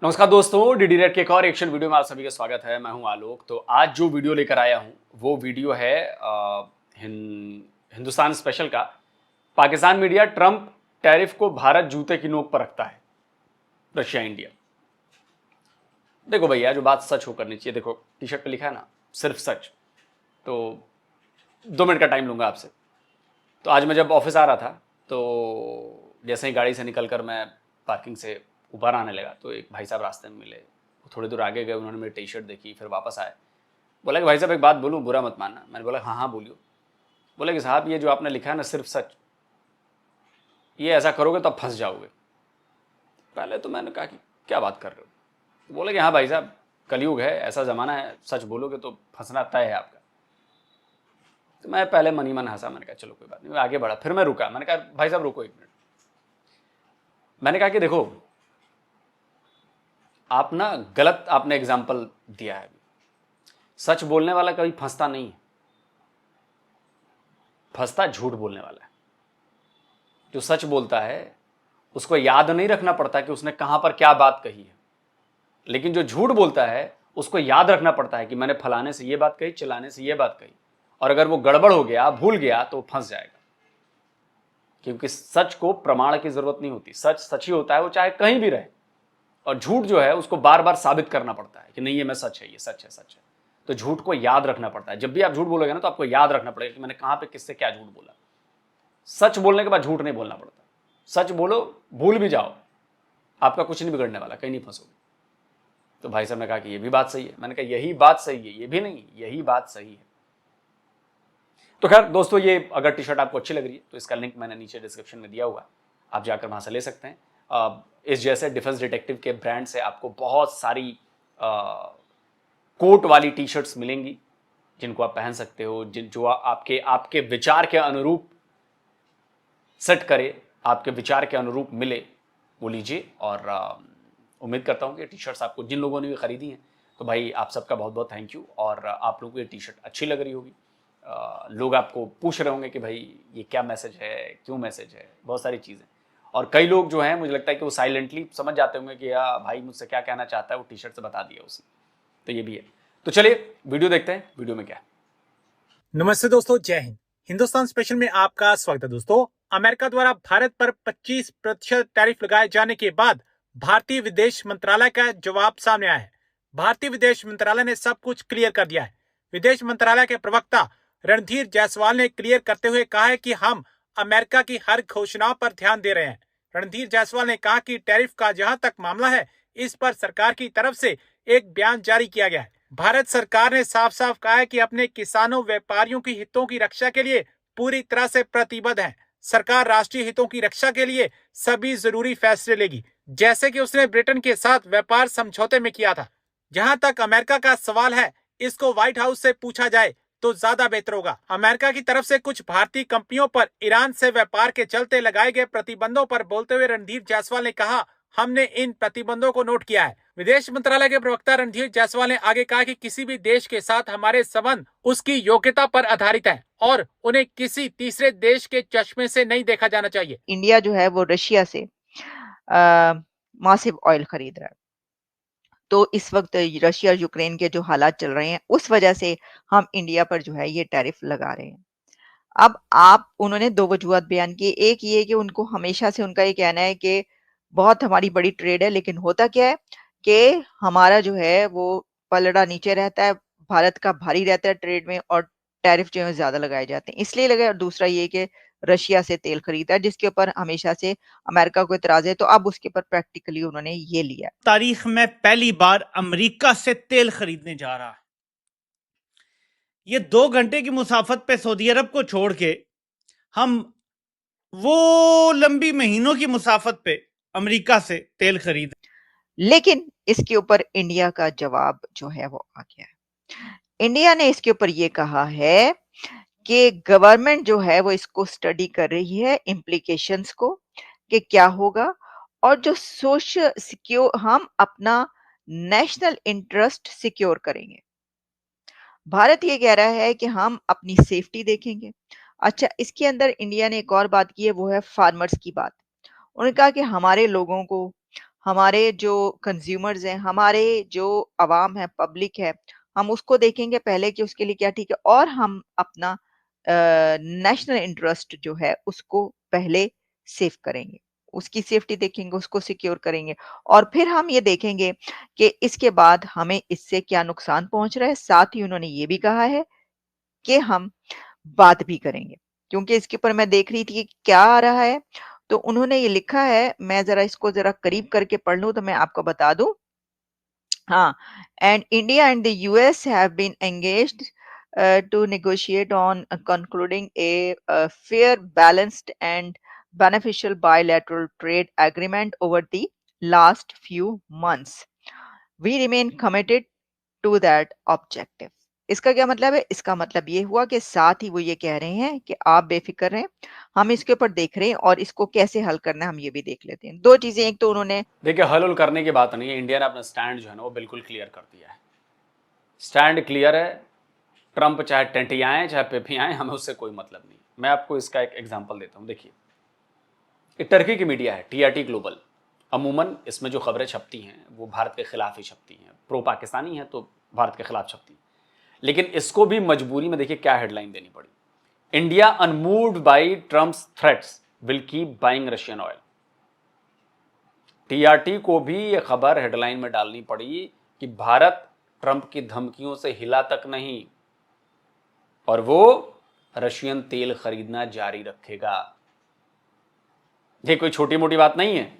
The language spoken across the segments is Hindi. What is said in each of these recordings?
नमस्कार दोस्तों, डीडी नेट के एक और एक्शन वीडियो में आप सभी का स्वागत है। मैं हूं आलोक। तो आज जो वीडियो लेकर आया हूं वो वीडियो है हिंदुस्तान स्पेशल का। पाकिस्तान मीडिया ट्रंप टैरिफ को भारत जूते की नोक पर रखता है, रशिया इंडिया। देखो भैया, जो बात सच हो करनी चाहिए। देखो टी शर्ट पे लिखा है ना, सिर्फ सच। तो 2 मिनट का टाइम लूंगा आपसे। तो आज मैं जब ऑफिस आ रहा था तो जैसे ही गाड़ी से निकलकर मैं पार्किंग से ऊपर आने लगा तो एक भाई साहब रास्ते में मिले। वो थोड़ी दूर आगे गए, उन्होंने मेरी टी शर्ट देखी, फिर वापस आए। बोला कि भाई साहब एक बात बोलूँ, बुरा मत मानना। मैंने बोला हाँ हाँ बोलियो। बोला कि साहब ये जो आपने लिखा है ना, सिर्फ सच, ये ऐसा करोगे तो आप फंस जाओगे। पहले तो मैंने कहा कि क्या बात कर रहे हो। तो बोले कि हाँ भाई साहब, कलयुग है, ऐसा ज़माना है, सच बोलोगे तो फंसना तय है आपका। तो मैं पहले मन ही मन हंसा। मैंने कहा चलो कोई बात नहीं, मैं आगे बढ़ा। फिर मैं रुका। मैंने कहा भाई साहब रुको 1 मिनट। मैंने कहा कि देखो, आप ना गलत आपने एग्जाम्पल दिया है। सच बोलने वाला कभी फंसता नहीं है, फंसता झूठ बोलने वाला है। जो सच बोलता है उसको याद नहीं रखना पड़ता कि उसने कहां पर क्या बात कही है, लेकिन जो झूठ बोलता है उसको याद रखना पड़ता है कि मैंने फलाने से ये बात कही, चिल्लाने से ये बात कही। और अगर वो गड़बड़ हो गया, भूल गया, तो फंस जाएगा। क्योंकि सच को प्रमाण की जरूरत नहीं होती। सच सच ही होता है, वो चाहे कहीं भी रहे। और झूठ जो है उसको बार बार साबित करना पड़ता है कि नहीं ये मैं सच है, ये सच है, सच है। तो झूठ को याद रखना पड़ता है। जब भी आप झूठ बोलोगे ना तो आपको याद रखना पड़ेगा कि मैंने कहां पे किससे क्या झूठ बोला। सच बोलने के बाद झूठ नहीं बोलना पड़ता। सच बोलो, भूल भी जाओ, आपका कुछ नहीं बिगड़ने वाला, कहीं नहीं फंसोगे। तो भाई साहब ने कहा कि ये भी बात सही है। मैंने कहा यही बात सही है, ये भी नहीं, यही बात सही है। तो खैर दोस्तों, ये अगर टी शर्ट आपको अच्छी लग रही है तो इसका लिंक मैंने नीचे डिस्क्रिप्शन में दिया हुआ है, आप जाकर वहां से ले सकते हैं। इस जैसे डिफेंस डिटेक्टिव के ब्रांड से आपको बहुत सारी कोट वाली टी शर्ट्स मिलेंगी जिनको आप पहन सकते हो, जो आपके आपके विचार के अनुरूप सेट करे, आपके विचार के अनुरूप मिले, वो लीजिए। और उम्मीद करता हूँ कि टी शर्ट्स आपको, जिन लोगों ने भी खरीदी हैं, तो भाई आप सबका बहुत बहुत थैंक यू। और आप लोगों को ये टी शर्ट अच्छी लग रही होगी। लोग आपको पूछ रहे होंगे कि भाई ये क्या मैसेज है, क्यों मैसेज है, बहुत सारी चीज़ें। और कई लोग जो हैं, मुझे लगता है कि वो साइलेंटली समझ जाते होंगे कि यार भाई मुझसे क्या कहना चाहता है, वो टी शर्ट से बता दिया उसने। तो ये भी है। तो चलिए वीडियो देखते हैं, वीडियो में क्या है। नमस्ते दोस्तों, जय हिंद। हिंदुस्तान स्पेशल में आपका स्वागत है। दोस्तों, अमेरिका द्वारा भारत पर 25% टैरिफ लगाए जाने के बाद भारतीय विदेश मंत्रालय का जवाब सामने आया है। भारतीय विदेश मंत्रालय ने सब कुछ क्लियर कर दिया है। विदेश मंत्रालय के प्रवक्ता रणधीर जायसवाल ने क्लियर करते हुए कहा है कि हम अमेरिका की हर घोषणाओं पर ध्यान दे रहे हैं। रणधीर जायसवाल ने कहा कि टैरिफ का जहां तक मामला है, इस पर सरकार की तरफ से एक बयान जारी किया गया है। भारत सरकार ने साफ साफ कहा है कि अपने किसानों, व्यापारियों की हितों की रक्षा के लिए पूरी तरह से प्रतिबद्ध है। सरकार राष्ट्रीय हितों की रक्षा के लिए सभी जरूरी फैसले लेगी, जैसे कि उसने ब्रिटेन के साथ व्यापार समझौते में किया था। जहां तक अमेरिका का सवाल है, इसको व्हाइट हाउस से पूछा जाए तो ज्यादा बेहतर होगा। अमेरिका की तरफ से कुछ भारतीय कंपनियों पर ईरान से व्यापार के चलते लगाए गए प्रतिबंधों पर बोलते हुए रणधीर जायसवाल ने कहा, हमने इन प्रतिबंधों को नोट किया है। विदेश मंत्रालय के प्रवक्ता रणधीर जायसवाल ने आगे कहा कि किसी भी देश के साथ हमारे संबंध उसकी योग्यता पर आधारित है और उन्हें किसी तीसरे देश के चश्मे से नहीं देखा जाना चाहिए। इंडिया जो है वो रशिया से मासिव ऑयल खरीद रहा है। तो इस वक्त रशिया और यूक्रेन के जो हालात चल रहे हैं, उस वजह से हम इंडिया पर जो है ये टैरिफ लगा रहे हैं। अब आप उन्होंने दो वजूहत बयान की। एक ये कि उनको हमेशा से उनका ये कहना है कि बहुत हमारी बड़ी ट्रेड है, लेकिन होता क्या है कि हमारा जो है वो पलड़ा नीचे रहता है, भारत का भारी रहता है ट्रेड में, और टैरिफ जो है ज्यादा लगाए जाते हैं, इसलिए लगे। और दूसरा ये कि रशिया से तेल खरीदता है, जिसके ऊपर हमेशा से अमेरिका को इतराज है। तो अब उसके ऊपर प्रैक्टिकली उन्होंने ये लिया। तारीख में पहली बार अमेरिका से तेल खरीदने जा रहा है। ये 2 घंटे की मुसाफत पे सऊदी अरब को छोड़ के हम वो लंबी महीनों की मुसाफत पे अमेरिका से तेल खरीद। लेकिन इसके ऊपर इंडिया का जवाब जो है वो आ गया है। इंडिया ने इसके ऊपर ये कहा है कि गवर्नमेंट जो है वो इसको स्टडी कर रही है, इम्प्लीकेशंस को, कि क्या होगा। और जो सोशल सिक्योर, हम अपना नेशनल इंटरेस्ट सिक्योर करेंगे। भारत ये कह रहा है कि हम अपनी सेफ्टी देखेंगे। अच्छा, इसके अंदर इंडिया ने एक और बात की है, वो है फार्मर्स की बात। उन्होंने कहा कि हमारे लोगों को, हमारे जो कंज्यूमर्स हैं, हमारे जो अवाम है, पब्लिक है, हम उसको देखेंगे पहले कि उसके लिए क्या ठीक है, और हम अपना नेशनल इंटरेस्ट जो है उसको पहले सेव करेंगे, उसकी सेफ्टी देखेंगे, उसको सिक्योर करेंगे, और फिर हम ये देखेंगे कि इसके बाद हमें इससे क्या नुकसान पहुंच रहा है। साथ ही उन्होंने ये भी कहा है कि हम बात भी करेंगे, क्योंकि इसके ऊपर मैं देख रही थी कि क्या आ रहा है। तो उन्होंने ये लिखा है, मैं जरा इसको जरा करीब करके पढ़ लूं तो मैं आपको बता दूं। हाँ, and India and the US have been engaged to negotiate on concluding a fair, balanced, and beneficial bilateral trade agreement over the last few months. We remain committed to that objective. इसका क्या मतलब है? इसका मतलब ये हुआ कि साथ ही वो ये कह रहे हैं कि आप बेफिक्र रहें, हम इसके ऊपर देख रहे हैं और इसको कैसे हल करना है हम ये भी देख लेते हैं। दो चीजें, एक तो उन्होंने देखिए, हल उल करने की बात नहीं है, इंडिया ने अपना स्टैंड जो है ना वो बिल्कुल क्लियर कर दिया है। स्टैंड क्लियर है, ट्रंप चाहे टेंटियाएं चाहे पेपियाएं, हमें उससे कोई मतलब नहीं। मैं आपको इसका एक एग्जांपल देता हूं। देखिए, ये टर्की की मीडिया है, टीआरटी ग्लोबल। अमूमन इसमें जो खबरें छपती हैं वो भारत के खिलाफ ही छपती हैं, प्रो पाकिस्तानी है तो भारत के खिलाफ छपती हैं। लेकिन इसको भी मजबूरी में देखिए क्या हेडलाइन देनी पड़ी, India unmoved by Trump's threats will keep buying Russian oil. TRT को भी ये खबर हेडलाइन में डालनी पड़ी कि भारत ट्रंप की धमकियों से हिला तक नहीं और वो रशियन तेल खरीदना जारी रखेगा। ये कोई छोटी मोटी बात नहीं है।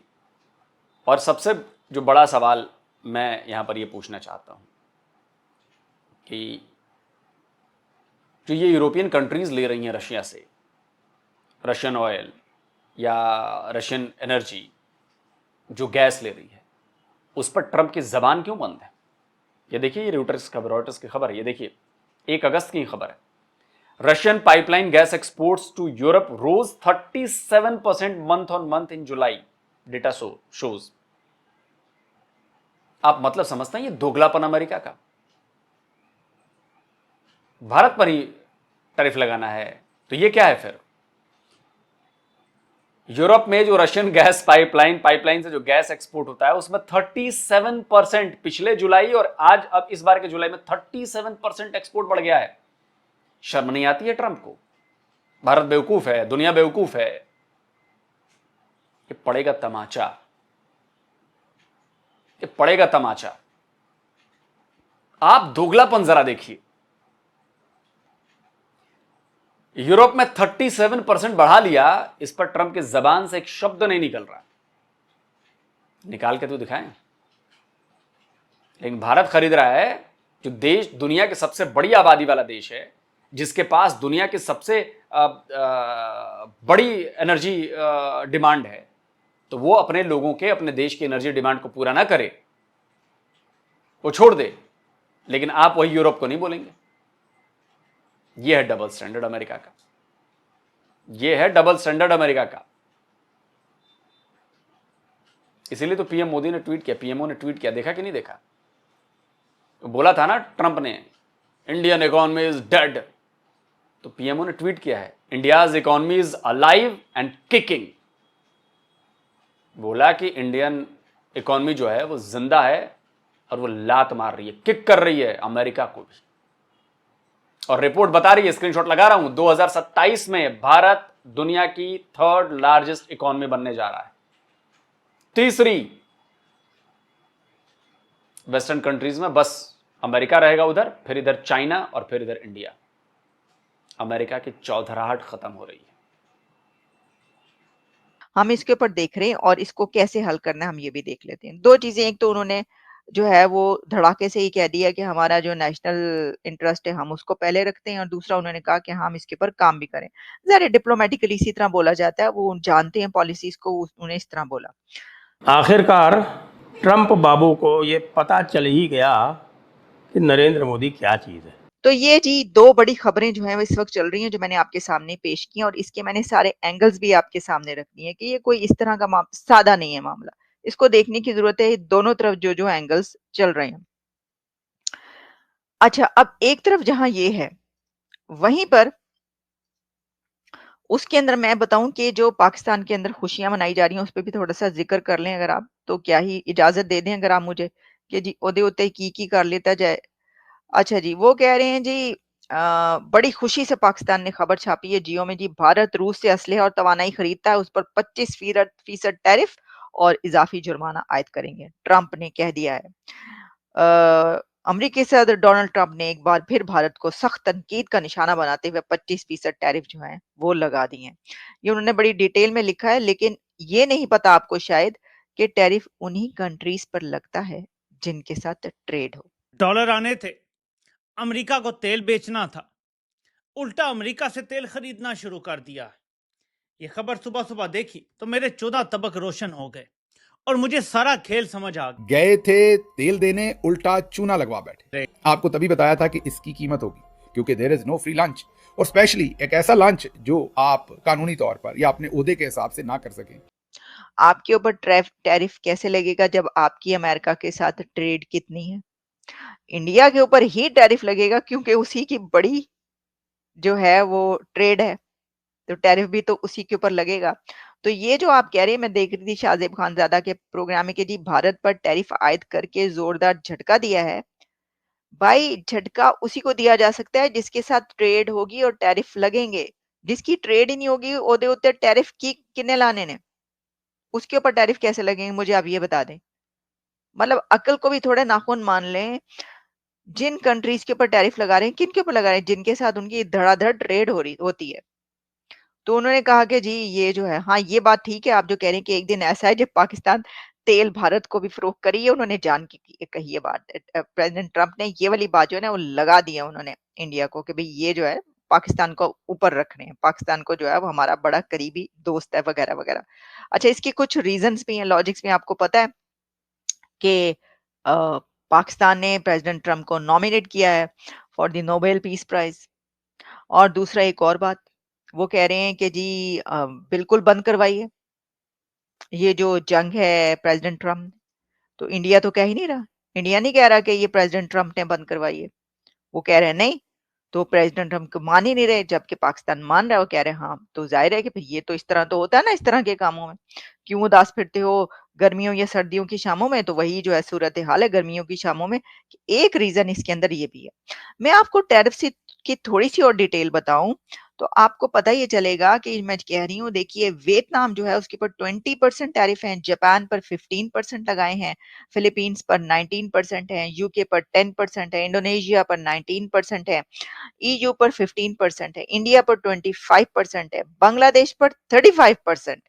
और सबसे जो बड़ा सवाल मैं यहां पर ये पूछना चाहता हूं कि जो ये यूरोपियन कंट्रीज ले रही हैं रशिया से रशियन ऑयल या रशियन एनर्जी, जो गैस ले रही है, उस पर ट्रंप की जबान क्यों बंद है? ये देखिए, ये रॉयटर्स की खबर है। ये देखिए, 1 अगस्त की खबर है। Russian pipeline gas exports to Europe rose 37% month on month in July, data shows. आप मतलब समझते हैं ये दोगलापन अमेरिका का। भारत पर ही टैरिफ लगाना है तो ये क्या है फिर? यूरोप में जो रशियन गैस पाइपलाइन से जो गैस एक्सपोर्ट होता है उसमें 37% पिछले जुलाई और आज अब इस बार के जुलाई में 37% एक्सपोर्ट बढ़ गया है। शर्म नहीं आती है ट्रंप को? भारत बेवकूफ है, दुनिया बेवकूफ है। ये पड़ेगा तमाचा, ये पड़ेगा तमाचा। आप दोगलापन जरा देखिए। यूरोप में 37% बढ़ा लिया, इस पर ट्रंप की जबान से एक शब्द नहीं निकल रहा। निकाल के तो दिखाएं। लेकिन भारत खरीद रहा है, जो देश दुनिया के सबसे बड़ी आबादी वाला देश है, जिसके पास दुनिया की सबसे बड़ी एनर्जी डिमांड है, तो वो अपने लोगों के, अपने देश की एनर्जी डिमांड को पूरा ना करे, वो छोड़ दे। लेकिन आप वही यूरोप को नहीं बोलेंगे। यह है डबल स्टैंडर्ड अमेरिका का। यह है डबल स्टैंडर्ड अमेरिका का। इसीलिए तो पीएम मोदी ने ट्वीट किया, पीएमओ ने ट्वीट किया, देखा कि नहीं देखा? तो बोला था ना ट्रंप ने, इंडियन इकोनॉमी इज डेड। तो पीएमओ ने ट्वीट किया है, India's economy is alive and kicking. बोला कि इंडियन इकोनॉमी जो है वो जिंदा है और वो लात मार रही है, किक कर रही है अमेरिका को भी। और रिपोर्ट बता रही है, स्क्रीनशॉट लगा रहा हूं, 2027 में भारत दुनिया की 3rd लार्जेस्ट इकोनॉमी बनने जा रहा है। 3री वेस्टर्न कंट्रीज में बस अमेरिका रहेगा उधर, फिर इधर चाइना और फिर इधर इंडिया। अमेरिका की चौधराहट खत्म हो रही है। हम इसके ऊपर देख रहे हैं और इसको कैसे हल करना है हम ये भी देख लेते हैं। दो चीजें, एक तो उन्होंने जो है वो धड़ाके से ही कह दिया कि हमारा जो नेशनल इंटरेस्ट है हम उसको पहले रखते हैं, और दूसरा उन्होंने कहा कि हम इसके ऊपर काम भी करें। ज़ाहिर है डिप्लोमेटिकली इसी तरह बोला जाता है, वो जानते हैं पॉलिसीज को, उन्हें इस तरह बोला। आखिरकार ट्रंप बाबू को ये पता चल ही गया कि नरेंद्र मोदी क्या चीज़ है। तो ये जी दो बड़ी खबरें जो हैं वो इस वक्त चल रही हैं, जो मैंने आपके सामने पेश की, और इसके मैंने सारे एंगल्स भी आपके सामने रख दिए कि ये कोई इस तरह का सादा नहीं है मामला। इसको देखने की जरूरत है दोनों तरफ जो एंगल्स चल रहे हैं। अच्छा, अब एक तरफ जहां ये है, वहीं पर उसके अंदर मैं बताऊं कि जो पाकिस्तान के अंदर खुशियां मनाई जा रही हैं उस पर भी थोड़ा सा जिक्र कर लें अगर आप, तो क्या ही इजाजत दे दें अगर आप मुझे कि जी ओदे उत्ते की कर लेता जाए। अच्छा जी, वो कह रहे हैं जी बड़ी खुशी से पाकिस्तान ने खबर छापी है जियो में जी, भारत रूस से असलहा और तवानाई खरीदता है, उस पर 25% टैरिफ और इजाफी जुर्माना आयद करेंगे, ट्रंप ने कह दिया है। अमेरिकी सदर डोनाल्ड ट्रंप ने एक बार फिर भारत को सख्त तनकीद का निशाना बनाते हुए 25% टैरिफ जो है वो लगा दिए हैं। ये उन्होंने बड़ी डिटेल में लिखा है, लेकिन ये नहीं पता आपको शायद कि टैरिफ उन्हीं कंट्रीज पर लगता है जिनके साथ ट्रेड हो। डॉलर आने थे, अमेरिका को तेल बेचना था, उल्टा अमेरिका से तेल खरीदना शुरू कर दिया। ये खबर सुबह सुबह देखी तो मेरे 14 तबक रोशन हो गए और मुझे सारा खेल समझ आ गया। गए थे तेल देने, उल्टा चूना लगवा बैठे। आपको तभी बताया था कि इसकी कीमत होगी, क्योंकि there is no free lunch, और स्पेशली एक ऐसा लंच जो आप कानूनी तौर पर या अपने ओहदे के हिसाब से ना कर सकें। आपके ऊपर टैरिफ कैसे लगेगा जब आपकी अमेरिका के साथ ट्रेड कितनी है? इंडिया के ऊपर ही टैरिफ लगेगा क्योंकि उसी की बड़ी जो है वो ट्रेड है, तो टैरिफ भी तो उसी के ऊपर लगेगा। तो ये जो आप कह रहे हैं, मैं देख रही थी शाहजेब खानजादा के प्रोग्राम में कि जी भारत पर टैरिफ आयद करके जोरदार झटका दिया है। भाई झटका उसी को दिया जा सकता है जिसके साथ ट्रेड होगी और टैरिफ लगेंगे। जिसकी ट्रेड ही नहीं होगी ओदे उत्ते टैरिफ की किन्ने लाने ने, उसके ऊपर टैरिफ कैसे लगेंगे मुझे आप ये बता दें। मतलब अक्ल को भी थोड़े नाखून मान लें। जिन कंट्रीज के ऊपर टैरिफ लगा रहे हैं, किन के ऊपर लगा रहे हैं? जिनके साथ उनकी धड़ाधड़ ट्रेड हो रही होती है। तो उन्होंने कहा कि जी ये जो है, हाँ ये बात ठीक है आप जो कह रहे हैं कि एक दिन ऐसा है जब पाकिस्तान तेल भारत को भी फरोख्त करी है, उन्होंने जान की कही है बात। प्रेसिडेंट ट्रंप ने ये वाली बात जो है ना वो लगा दी है उन्होंने इंडिया को कि भाई ये जो है पाकिस्तान को ऊपर रख रहे हैं, पाकिस्तान को जो है वो हमारा बड़ा करीबी दोस्त है वगैरह वगैरह। अच्छा, इसके कुछ रीजंस भी हैं, लॉजिक्स भी हैं। आपको पता है कि पाकिस्तान ने प्रेसिडेंट ट्रंप को नॉमिनेट किया है for the Nobel Peace Prize. और दूसरा एक और बात, वो कह रहे हैं कि जी बिल्कुल बंद करवाइए ये जो जंग है प्रेसिडेंट ट्रंप। तो इंडिया तो कह ही नहीं रहा, इंडिया नहीं कह रहा कि ये प्रेसिडेंट ट्रंप ने बंद करवाई है, वो कह रहे हैं नहीं। तो प्रेसिडेंट ट्रंप को मान ही नहीं रहे, जबकि पाकिस्तान मान रहा है। वो कह रहे हैं हाँ, तो जाहिर है कि भाई ये तो इस तरह तो होता है ना, इस तरह के कामों में क्यों उदास फिरते हो गर्मियों या सर्दियों की शामों में। तो वही जो है सूरत हाल है गर्मियों की शामों में। एक रीजन इसके अंदर ये भी है। मैं आपको टैरिफ से की थोड़ी सी और डिटेल बताऊं तो आपको पता ही चलेगा कि मैं कह रही हूँ। देखिए वियतनाम जो है उसके ऊपर 20% टैरिफ है, जापान पर 15% लगाए हैं, फिलीपींस पर 19% है, यूके पर 10% है, इंडोनेशिया पर 19% है, ईयू पर 15% है, इंडिया पर 25% है, बांग्लादेश पर 35%।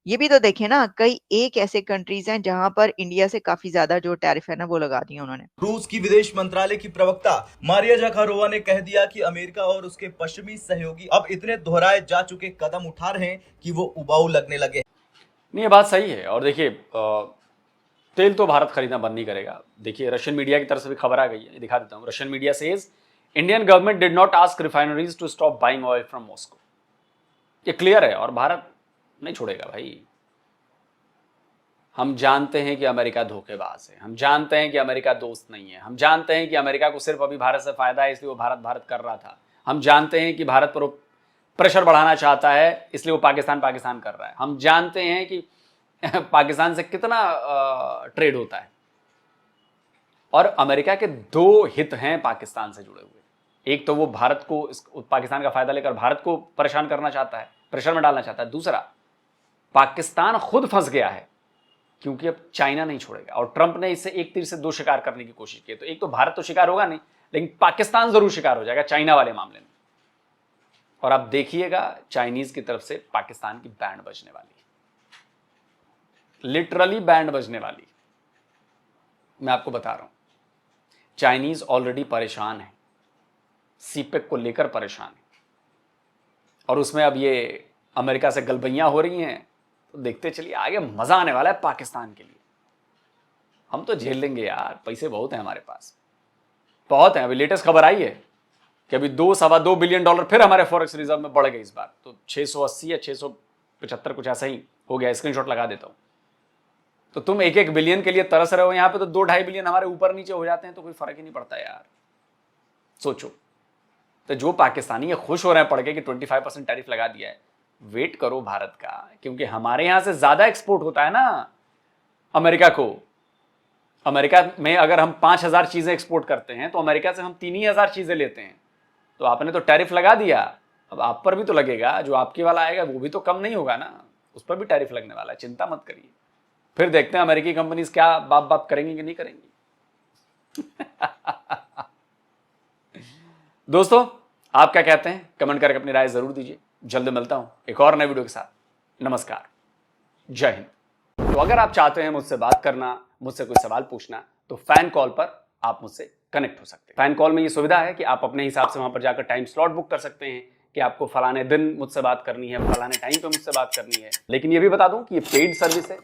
ये भी तो देखें ना, कई एक ऐसे कंट्रीज हैं जहां पर इंडिया से काफी ज्यादा जो टैरिफ है ना वो लगा दी उन्होंने। रूस की विदेश मंत्रालय की प्रवक्ता मारिया जाखारोवा ने कह दिया कि अमेरिका और उसके पश्चिमी सहयोगी अब इतने दोहराए जा चुके कदम उठा रहे हैं कि वो उबाऊ लगने लगे। नहीं, ये बात सही है। और देखिए तेल तो भारत खरीदना बंद नहीं करेगा। देखिए रशियन मीडिया की तरफ से भी खबर आ गई है, दिखा देता हूँ। Russian media says Indian government did not ask refineries to stop buying oil from Moscow. ये क्लियर है और भारत नहीं छोड़ेगा भाई। हम जानते हैं कि अमेरिका धोखेबाज है, हम जानते हैं कि अमेरिका दोस्त नहीं है, हम जानते हैं कि अमेरिका को सिर्फ अभी भारत से फायदा है इसलिए वो भारत भारत कर रहा था, हम जानते हैं कि भारत पर प्रेशर बढ़ाना चाहता है इसलिए वो पाकिस्तान पाकिस्तान कर रहा है, हम जानते हैं कि पाकिस्तान से कितना ट्रेड होता है। और अमेरिका के दो हित हैं पाकिस्तान से जुड़े हुए। एक तो वो भारत को पाकिस्तान का फायदा लेकर भारत को परेशान करना चाहता है, प्रेशर में डालना चाहता है। दूसरा, पाकिस्तान खुद फंस गया है क्योंकि अब चाइना नहीं छोड़ेगा और ट्रंप ने इससे एक तीर से दो शिकार करने की कोशिश की। तो एक तो भारत तो शिकार होगा नहीं, लेकिन पाकिस्तान जरूर शिकार हो जाएगा चाइना वाले मामले में। और आप देखिएगा चाइनीज की तरफ से पाकिस्तान की बैंड बजने वाली, लिटरली बैंड बजने वाली। मैं आपको बता रहा हूं, चाइनीज ऑलरेडी परेशान है, सीपेक को लेकर परेशान है, और उसमें अब ये अमेरिका से गलबैयां हो रही हैं। तो देखते चलिए आगे मजा आने वाला है पाकिस्तान के लिए। हम तो झेल लेंगे यार, पैसे बहुत हैं हमारे पास, बहुत हैं। अभी लेटेस्ट खबर आई है कि अभी $2-2.25 बिलियन फिर हमारे फॉरेक्स रिजर्व में बढ़ गए इस बार। तो 680 या 675 कुछ ऐसा ही हो गया, स्क्रीनशॉट लगा देता हूं। तो तुम 1-1 बिलियन के लिए तरस रहे हो, यहां पे तो 2-2.5 बिलियन हमारे ऊपर नीचे हो जाते हैं तो कोई फर्क ही नहीं पड़ता यार। सोचो, तो जो पाकिस्तानी ये खुश हो रहे हैं पढ़ के कि 25% टैरिफ लगा दिया है, वेट करो भारत का, क्योंकि हमारे यहां से ज्यादा एक्सपोर्ट होता है ना। अमेरिका में अगर हम 5,000 चीजें एक्सपोर्ट करते हैं तो अमेरिका से हम 3,000 चीजें लेते हैं। तो आपने तो टैरिफ लगा दिया, अब आप पर भी तो लगेगा, जो आपके वाला आएगा वो भी तो कम नहीं होगा ना, उस पर भी टैरिफ लगने वाला है, चिंता मत करिए। फिर देखते हैं अमेरिकी कंपनीज क्या बाप बाप करेंगी कि नहीं करेंगी। दोस्तों, आप क्या कहते हैं? कमेंट करके अपनी राय जरूर दीजिए। जल्द मिलता हूं एक और नए वीडियो के साथ। नमस्कार, जय हिंद। तो अगर आप चाहते हैं मुझसे बात करना, मुझसे कोई सवाल पूछना, तो फैन कॉल पर आप मुझसे कनेक्ट हो सकते हैं। फैन कॉल में ये सुविधा है कि आप अपने हिसाब से वहां पर जाकर टाइम स्लॉट बुक कर सकते हैं कि आपको फलाने दिन मुझसे बात करनी है, फलाने टाइम पे मुझसे बात करनी है। लेकिन ये भी बता दूं कि ये पेड सर्विस है,